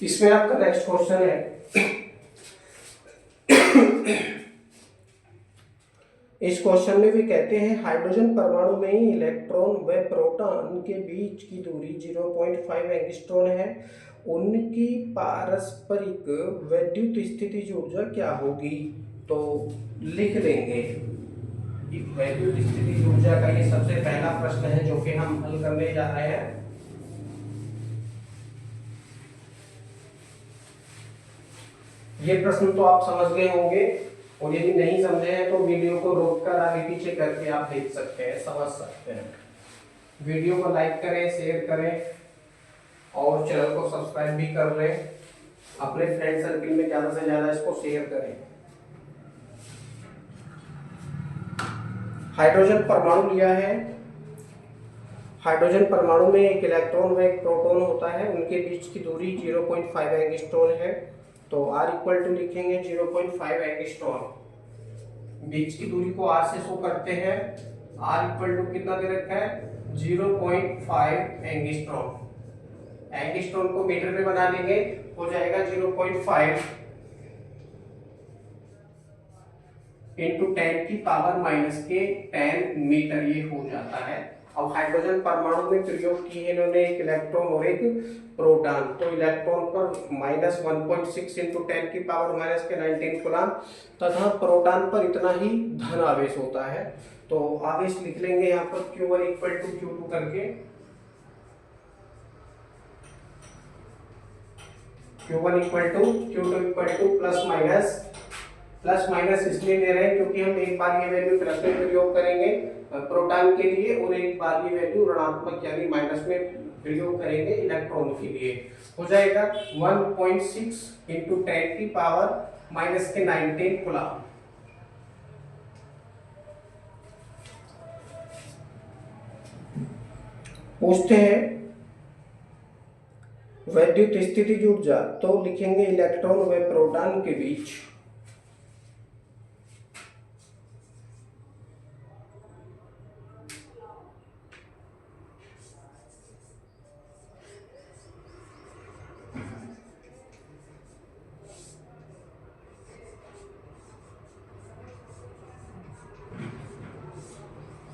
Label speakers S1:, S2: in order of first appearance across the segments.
S1: इसमें आपका next question है, इस क्वेश्चन में भी कहते हैं हाइड्रोजन परमाणु में ही इलेक्ट्रॉन व प्रोटॉन के बीच की दूरी 0.5 एंगस्ट्रॉन है, उनकी पारस्परिक वैद्युत स्थितिज ऊर्जा क्या होगी? तो लिख लेंगे वैद्युत स्थितिज ऊर्जा का ये सबसे पहला प्रश्न है जो कि हम हल करने जा रहे हैं। ये प्रश्न तो आप समझ गए होंगे, और यदि नहीं समझे हैं तो वीडियो को रोककर आगे पीछे करके आप देख सकते हैं, समझ सकते हैं। वीडियो को लाइक करें, शेयर करें और चैनल को सब्सक्राइब भी कर लें। अपने फ्रेंड सर्किल में ज्यादा से ज्यादा इसको शेयर करें। हाइड्रोजन परमाणु लिया है। हाइड्रोजन परमाणु में एक इलेक्ट्रॉन व एक प्रोटॉन होता है, उनके बीच की दूरी 0.5 एंगस्ट्रॉन है। तो R इक्वल टू लिखेंगे 0.5 एंगस्ट्रॉन। बीच की दूरी को R से शो करते हैं। R इक्वल टू कितना दे रखा है? 0.5 एंगस्ट्रॉन। एंगस्ट्रॉन को मीटर में बना लेंगे, हो जाएगा 0.5 इंटू 10 की पावर माइनस के 10 मीटर, ये हो जाता है। अब हाइड्रोजन परमाणु में प्रयोग किए इन्होंने एक इलेक्ट्रॉन और एक प्रोटॉन। तो इलेक्ट्रॉन पर माइनस 1.6 इंटू 10 की पावर माइनस के 19 कूलम तथा प्रोटॉन पर इतना ही धन आवेश होता है। तो आवेश लिख लेंगे यहाँ पर Q1 इक्वल टू Q2 करके। Q1 equal to Q2 equal to plus minus इसलिए ले रहे हैं क्योंकि हम एक बार ये वैल्यू प्लस में प्रयोग करेंगे प्रोटॉन के लिए, और एक बार ये वैल्यू ऋणात्मक यानी माइनस में प्रयोग करेंगे इलेक्ट्रॉन के लिए। हो जाएगा 1.6 इंटू 10 की पावर माइनस के 19 कूलम। पूछते हैं वैद्युत स्थितिज ऊर्जा, तो लिखेंगे इलेक्ट्रॉन व प्रोटॉन के बीच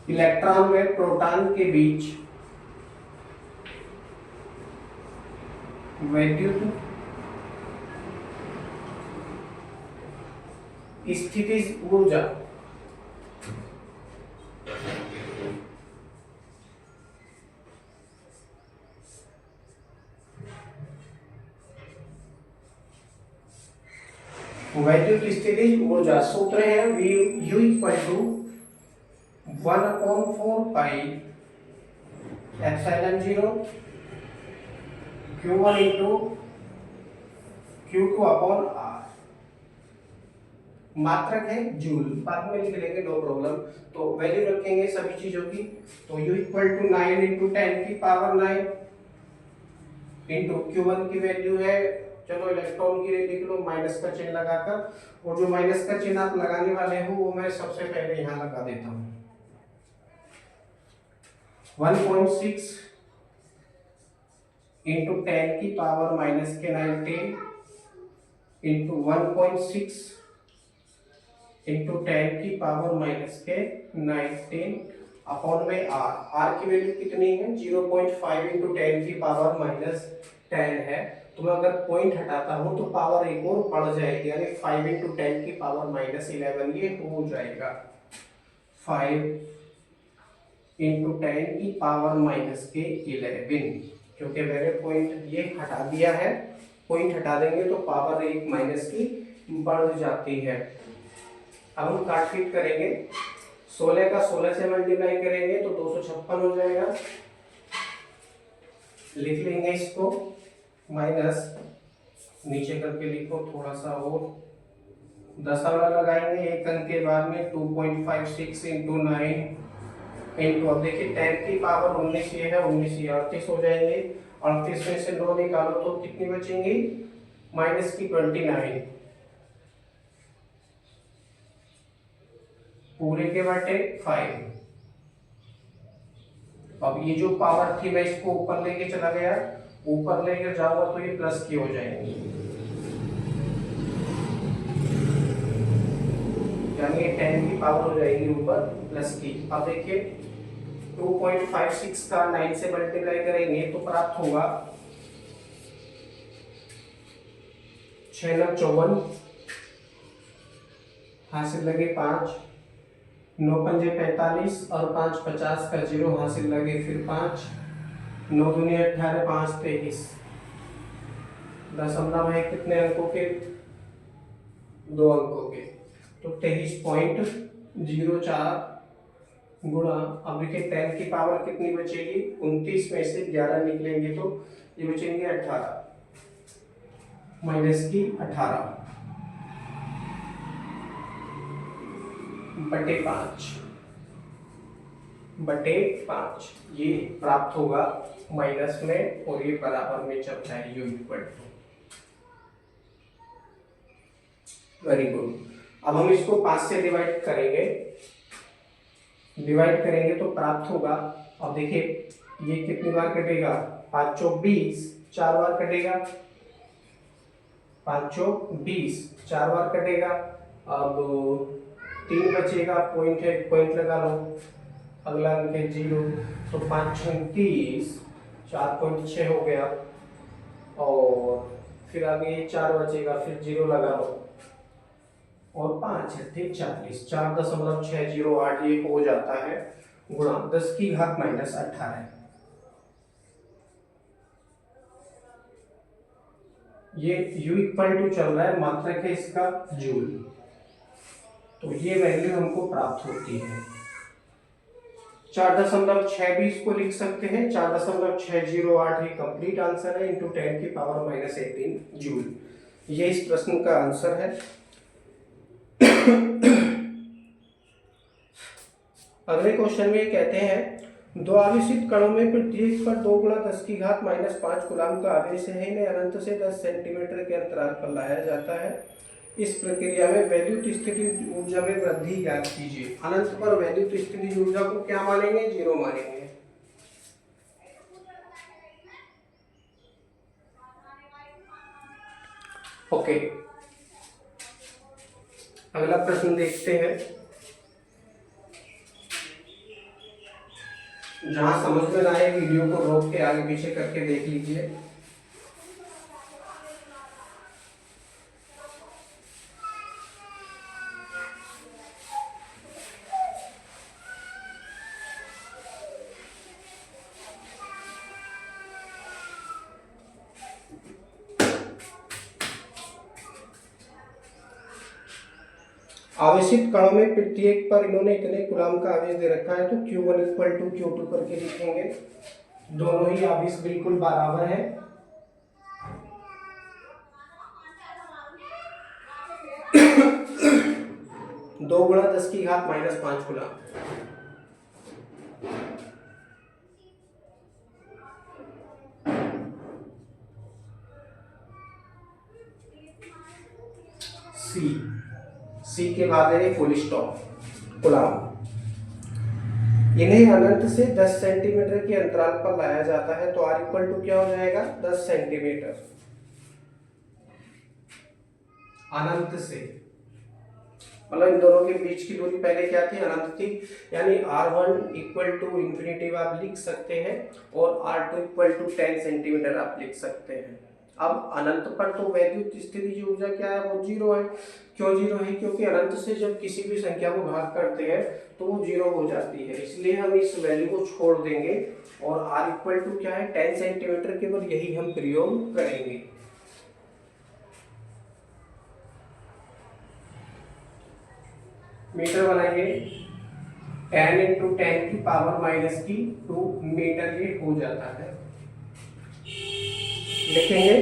S1: इलेक्ट्रॉन व प्रोटॉन के बीच वैद्युत स्थितिज ऊर्जा वैद्युत स्थितिज ऊर्जा सूत्र है U equal to 1/4 pi epsilon 0 Q1 into Q2 upon R। मात्रक है जूल, बाद में लिख लेंगे, नो प्रॉब्लम। तो वैल्यू रखेंगे सभी चीजों की। तो U इक्वल टू 9 इंटू 10 की पावर 9 इंटू Q1 की वैल्यू है, चलो इलेक्ट्रॉन के लिए लिख लो माइनस का चिन्ह लगाकर, और जो माइनस का चिन्ह आप लगाने वाले हो वो मैं सबसे पहले यहाँ लगा देता हूँ। 1.6 इंटू 10 की पावर माइनस के 19 इंटू 1.6 इंटू 10 की पावर माइनस के 19 अपॉन में R की वैल्यू कितनी है? 0.5 इंटू 10 की पावर माइनस 10 है। तो मैं अगर पॉइंट हटाता हूं तो पावर एक और बढ़ जाएगी, यानी 5 इंटू 10 की पावर माइनस 11, ये हो जाएगा 5 इंटू 10 की पावर माइनस के 11, क्योंकि मैंने पॉइंट ये हटा दिया है। पॉइंट हटा देंगे तो पावर एक माइनस की बढ़ जाती है। अब हम काटपीट करेंगे, 16 का 16 से मल्टीप्लाई करेंगे तो 256 हो जाएगा। लिख लेंगे इसको, माइनस नीचे करके लिखो थोड़ा सा, और दशमलव लगाएंगे एक अंक के बाद में 2.56 इंटू 9 इंटू, अब देखिए 10 की पावर 19 ये है, 19 ये 38 हो जाएंगे। 38 में से 9 निकालो तो कितनी बचेंगी? माइनस की 29, पूरे के बटे 5। अब ये जो पावर थी मैं इसको ऊपर लेके चला गया, ऊपर लेकर जाऊंगा तो ये प्लस की हो जाएंगी, यानी 10 की पावर हो जाएगी ऊपर प्लस की। अब देखिए 2.56 का 9 से मल्टीप्लाई करेंगे तो प्राप्त होगा 6 9 54, हासिल लगे 5, 9 पंजे 45 और 5 50 का 0, हासिल लगे फिर 5, 9 दूनी 18, 5 23। दशमलव है कितने अंकों के? 2 अंकों के, तो 23.04 गुणा, अब देखिए 10 की पावर कितनी बचेगी? 29 में से 11 निकलेंगे तो ये बचेंगे 18, माइनस की 18 बटे 5 ये प्राप्त होगा माइनस में, और ये बराबर में चलता है, U equal to. Very good. अब हम इसको 5 से डिवाइड करेंगे तो प्राप्त होगा, अब देखिए ये कितनी बार कटेगा? 5 चौक 20, 4 बार कटेगा, 5 चौक 20, 4 बार कटेगा। अब 3 बचेगा, पॉइंट है, पॉइंट लगा लो, अगला अंक है 0, तो 5 30, 4.6 हो गया, और फिर आगे 4 बचेगा, फिर 0 लगा लो, और 5 है 40, 4.608 ये हो जाता है, गुणा 10 की घात माइनस 18। ये u इक्वल टू चल रहा है, मात्रक है इसका जूल, तो ये वैल्यू हमको प्राप्त होती है। 4.6 भी इसको लिख सकते हैं, 4.608 ही कंप्लीट आंसर है, इंटू 10 की पावर माइनस 18 जूल। ये इस प्रश्न का आंसर है। अगले क्वेश्चन में कहते हैं, दो आवेशित कणों में प्रत्येक पर 2 गुणा 10 की घात माइनस 5 कूलम का आवेश है, इन्हें अनंत से 10 सेंटीमीटर के अंतराल पर लाया जाता है। इस प्रक्रिया में वैद्युत स्थितिज ऊर्जा में वृद्धि ज्ञात कीजिए। अनंत पर वैद्युत स्थितिज ऊर्जा को क्या मानेंगे? 0 मानेंगे। ओके, अगला प्रश्न देखते हैं। जहां समझ में ना आए वीडियो को रोक के आगे पीछे करके देख लीजिए। आवेशित कणों में प्रत्येक पर इन्होंने इतने कूलम का आवेश दे रखा है, तो Q1 इक्वल टू Q2 करके लिखेंगे। दोनों ही आवेश बिल्कुल बराबर है। दो गुणा 10 की घात माइनस 5 कूलम। सी के बाद है फुल स्टॉप, कूलम। इन्हें अनंत से 10 सेंटीमीटर के अंतराल पर लाया जाता है, तो R इक्वल टू क्या हो जाएगा? 10 सेंटीमीटर। अनंत से मतलब इन दोनों के बीच की दूरी पहले क्या थी? अनंत थी, यानी R1 इक्वल टू इंफिनिटी आप लिख सकते हैं, और R2 इक्वल टू 10 सेंटीमीटर आप लिख सकते हैं। अब अनंत पर तो वैद्युत स्थितिज ऊर्जा क्या है? वो 0 है। क्यों 0 है? क्योंकि अनंत से जब किसी भी संख्या को भाग करते हैं तो वो 0 हो जाती है, इसलिए हम इस वैल्यू को छोड़ देंगे, और R इक्वल टू क्या है? 10 सेंटीमीटर, केवल यही हम प्रयोग करेंगे। मीटर बनाएंगे, 10 इंटू 10 की पावर माइनस की 2 मीटर ये हो जाता है। लिखेंगे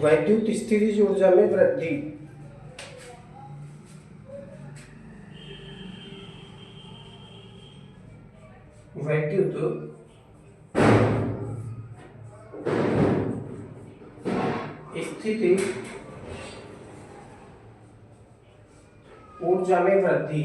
S1: वैद्युत स्थितिज ऊर्जा में वृद्धि। वैद्युत स्थितिज ऊर्जा में वृद्धि।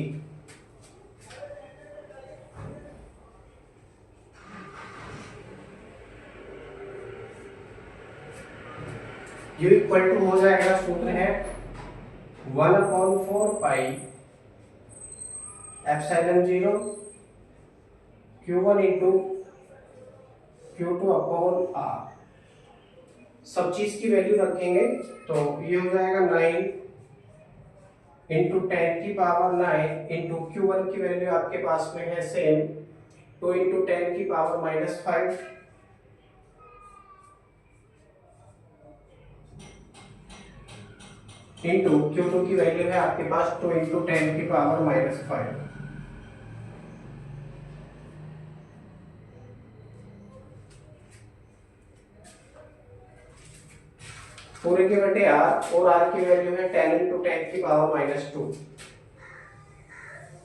S1: U इक्वल टू हो जाएगा, सूत्र है 1/4 pi epsilon 0 Q1 into Q2 upon R। सब चीज की वैल्यू रखेंगे तो ये हो जाएगा 9 इंटू 10 की पावर 9 इंटू Q1 की वैल्यू आपके पास में है सेम 2 इंटू 10 की पावर -5 इंटू Q2 की वैल्यू है आपके पास 2 इंटू 10 की पावर -5। पूरे के बटे R और R की वैल्यू है 10 इंटू 10 की पावर -2।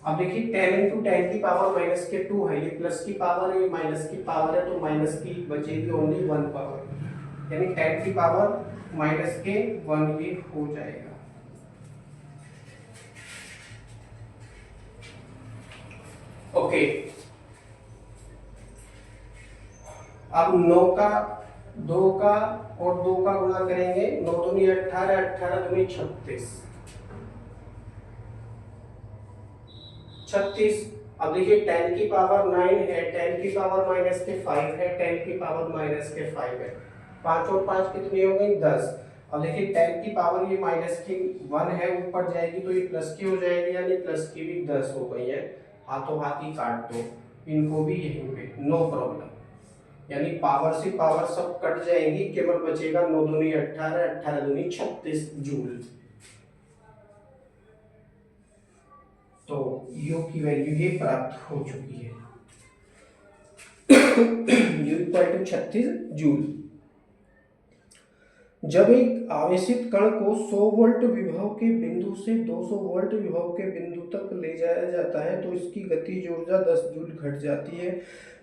S1: अब देखिए 10 इंटू 10 की पावर -2 है, ये प्लस की पावर है, ये माइनस की पावर है, तो माइनस की बचेगी ओनली 1 पावर, यानी 10 की पावर -1 ये हो जाएगा। ओके, अब 9 का 2 का और 2 का गुणा करेंगे, 9 दूनी 18, 18 दूनी 36। अब देखिए 10 की पावर 9 है, 10 की पावर -5 है, 10 की पावर -5 है, 5 और 5 कितनी हो गई 10। अब देखिए 10 की पावर ये -1 है, ऊपर जाएगी तो ये प्लस की हो जाएगी, यानी प्लस की भी 10 हो गई है। हाथों हाथ ही काट दो इनको भी यहीं पे, नो प्रॉब्लम, यानी पावर से पावर सब कट जाएंगी, केवल बचेगा 9 दूनी 18, 18 दूनी 36 जूल। तो यू की वैल्यू ये प्राप्त हो चुकी है, यू इक्वल टू 36 जूल। जब एक आवेशित कण को 100 वोल्ट विभव के बिंदु से 200 वोल्ट विभव के बिंदु तक ले जाया जाता है तो इसकी गतिज ऊर्जा 10 जूल घट जाती है।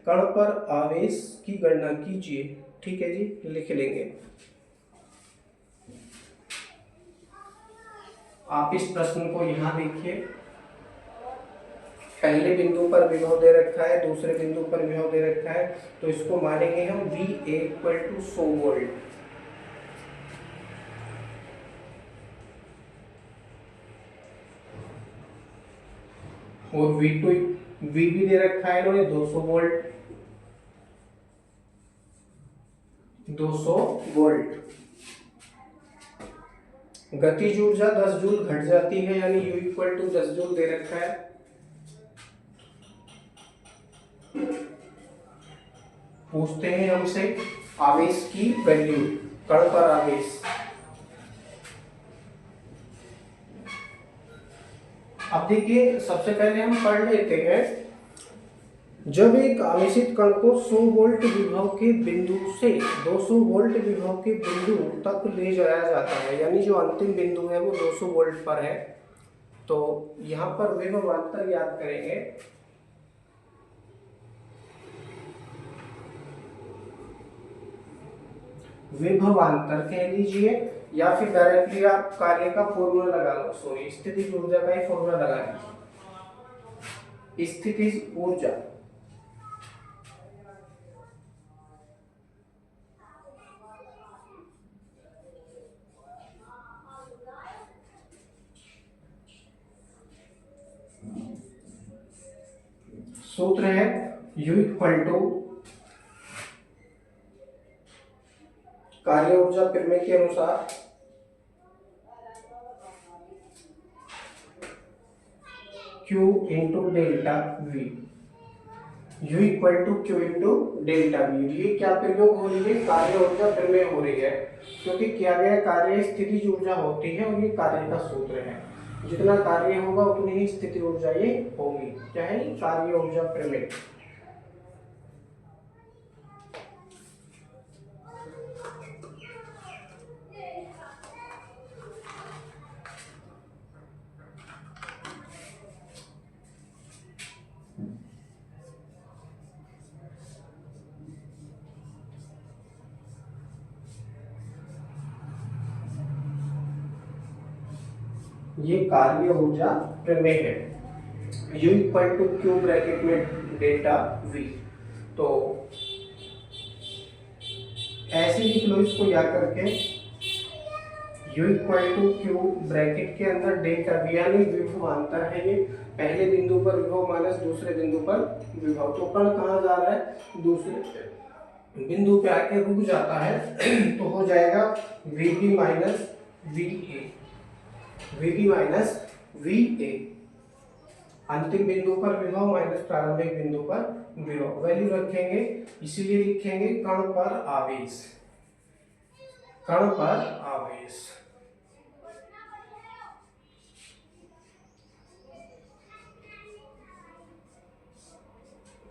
S1: कण पर आवेश की गणना कीजिए। ठीक है जी, लिख लेंगे। आप इस प्रश्न को यहाँ देखिए, पहले बिंदु पर विभव दे रखा है, दूसरे बिंदु पर विभव दे रखा है, तो इसको मानेंगे हम VA इक्वल टू 100 वोल्ट। और V भी दे रखा है इन्होंने 200 वोल्ट, 200 वोल्ट। गतिज ऊर्जा 10 जूल घट जाती है, यानी U इक्वल टू 10 जूल दे रखा है। पूछते हैं हमसे आवेश की वैल्यू, कण पर आवेश। अब देखिए सबसे पहले हम पढ़ लेते हैं, जब एक आवेशित कण को 100 वोल्ट विभव के बिंदु से 200 वोल्ट विभव के बिंदु तक ले जाया जाता है, यानी जो अंतिम बिंदु है वो 200 वोल्ट पर है, तो यहाँ पर विभवांतर याद करेंगे। विभवांतर कह लीजिए, या फिर डायरेक्टली आप कार्य का फॉर्मूला लगा लो, सॉरी स्थितिज ऊर्जा का ही फॉर्मूला लगा लीजिए। स्थितिज ऊर्जा सूत्र है U इक्वल टू कार्य ऊर्जा प्रमेय के अनुसार Q into delta V। U equal to Q into delta V। ये क्या प्रयोग हो रही है, कार्य ऊर्जा प्रमेय हो रही है, क्योंकि किया गया कार्य स्थितिज ऊर्जा होती है और ये कार्य का सूत्र है। जितना कार्य होगा उतनी ही स्थिति ऊर्जा ये होगी। क्या है, कार्य ऊर्जा प्रमेय। ये कार्य ऊर्जा प्रमेय है। U equal to Q bracket में डेल्टा V। तो ऐसे लिख लो इसको याद करके, U equal to Q bracket के अंदर डेल्टा V यानी विभव अंतर है ये, पहले बिंदु पर विभव माइनस दूसरे बिंदु पर विभव। तो कण कहाँ जा रहा है, दूसरे बिंदु पे आके रुक जाता है तो हो जाएगा VB minus VA, VB minus VA। अंतिम बिंदु पर विभव माइनस प्रारंभिक बिंदु पर विभव, वैल्यू रखेंगे, इसीलिए लिखेंगे कण पर आवेश, कण पर आवेश।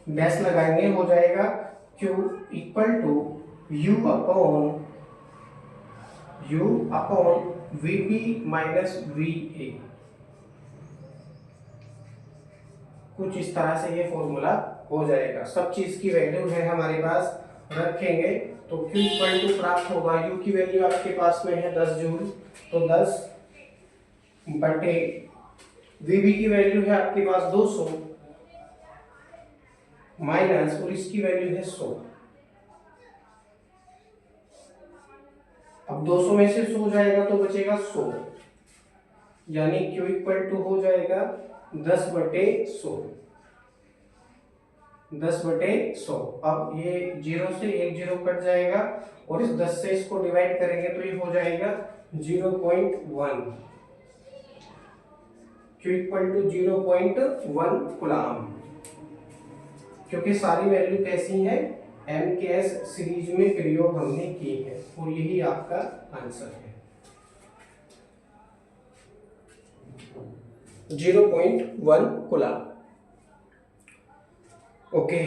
S1: डैश लगाएंगे, हो जाएगा Q equal to U upon VB minus VA। कुछ इस तरह से ये फॉर्मूला हो जाएगा। सब चीज की वैल्यू है हमारे पास, रखेंगे तो Q इक्वल टू प्राप्त होगा, U की वैल्यू आपके पास में है 10 जूल, तो 10 बटे VB की वैल्यू है आपके पास 200 माइनस, और इसकी वैल्यू है 100। अब 200 में से 100 जाएगा तो बचेगा 100, यानी Q इक्वल टू हो जाएगा 10 बटे 100, 10 बटे 100। अब ये 0 से 1 0 कट जाएगा और इस 10 से इसको डिवाइड करेंगे तो ये हो जाएगा 0.1, Q इक्वल टू 0.1 कूलम। क्योंकि सारी वैल्यू कैसी है, MKS सीरीज में प्रयोग हमने की है, और यही आपका आंसर है 0.1 कूलम। ओके।